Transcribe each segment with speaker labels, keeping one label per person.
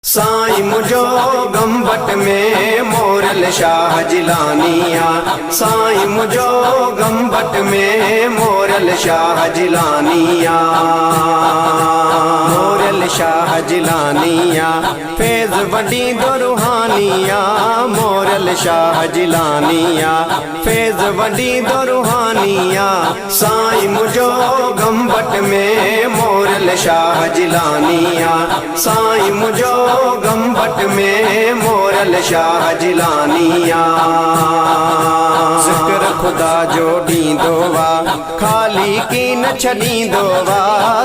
Speaker 1: साईं मुझो गंबट में मोरल शाह जिलानिया। साईं मुझो गंबट में मोरल शाह जिलानिया। मोरल शाह जिलानिया फैज़ वडी दो रूहानिया। मोरल शाह जिलानिया फैज़ वडी दो रूहानिया। साईं मुझो गंबट में मोरल शाह जिलानिया। साईं मुझो गंबट में मोरल शाह जिलानिया। ज़िक्र खुदा जो ॾींदो वा खाली की न छॾींदो वा।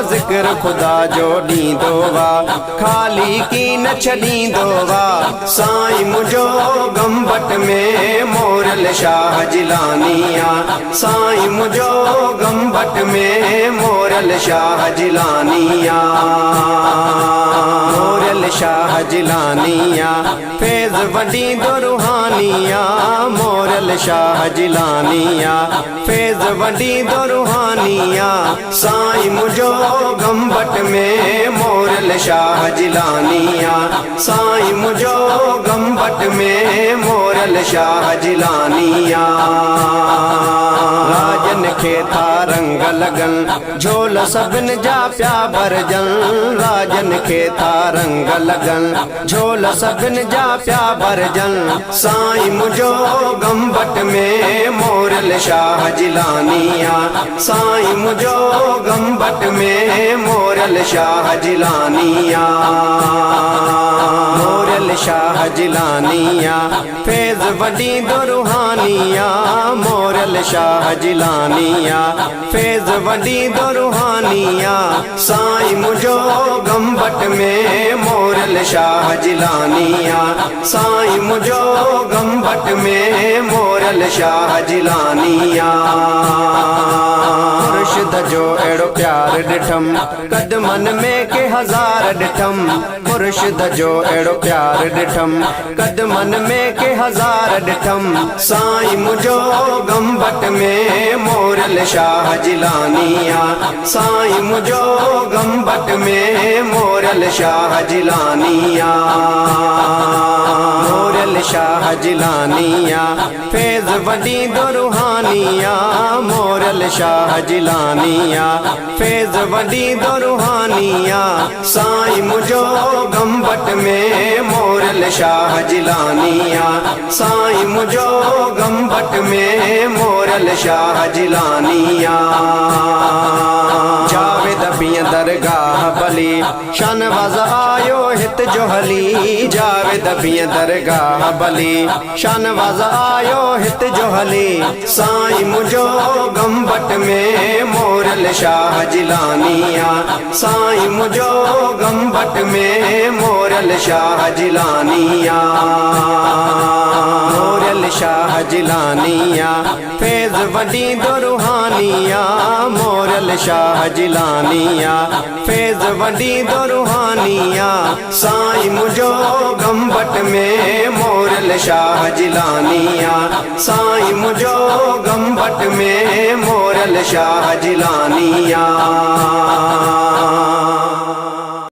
Speaker 1: ज़िक्र खुदा जो ॾींदो वा खाली की न छॾींदो वा। साईं मुझो गंबट में मोरल शाह जिलानिया। साईं मुझो गंबट में मोरल शाह जिलानिया। मोरल शाह जिलानिया फैज़ वडी दो रूहानिया। मोरल शाह जिलानिया फैज़ वडी दो रूहानिया। साईं मुझो गंबट में मोरल शाह जिलानिया। साईं मुझो गंबट में मोरल शाह जिलानिया। राजन खे था रंग लगन झोल सभिन जा प्या भरजन। राजन खे था रंग लगन झोल सभिन जा प्या भरजन। साईं मुझो गंबट में मोरल शाह जिलानिया। साईं मुझो गंबट में मोरल शाह जिलानिया। मोरल शाह जिलानिया फैज़ वडी दो रूहानिया। मोरल शाह जिलानिया फैज़ वडी दो रूहानिया। साईं मुझो गंबट में मोरल शाह जिलानिया। साईं मुझो गंबट में मोरल शाह जिलानिया। मुर्शिद जो अहिड़ो प्यार ॾिठम कदमन में के हज़ार ॾिठम। मुर्शिद जो अहिड़ो प्यार ॾिठम कदमन में के हज़ार ॾिठम। साईं मुझो गंबट में मोरल शाह जिलानिया। साईं मुझो गंबट में मोरल शाह जिलानिया। मोरल शाह जिलानिया फैज़ वडी दो रूहानिया। मोरल शाह जिलानिया फैज़ वडी दो रूहानिया। साईं मुझो गंबट में मोरल शाह जिलानिया। साईं मुझो गंबट में मोरल शाह जिलानिया। जावेद पिय दरगाह भली शानवाज़ आयो हित जो हली। जावेद पिय दरगाह भली शानवाज़ आयो हित जो हली। साईं मुझो गंबट में मोरल शाह जिलानिया। साईं मुझो गंबट में मोरल शाह जिलानिया। मोरल शाह जिलानिया फैज़ वडी दो रूहानिया। मोरल शाह जिलानिया फैज़ वडी दो रूहानिया। साईं मुझो गंबट में मोरल शाह जिलानिया। साईं मुझो गंबट में मोरल शाह जिलानिया।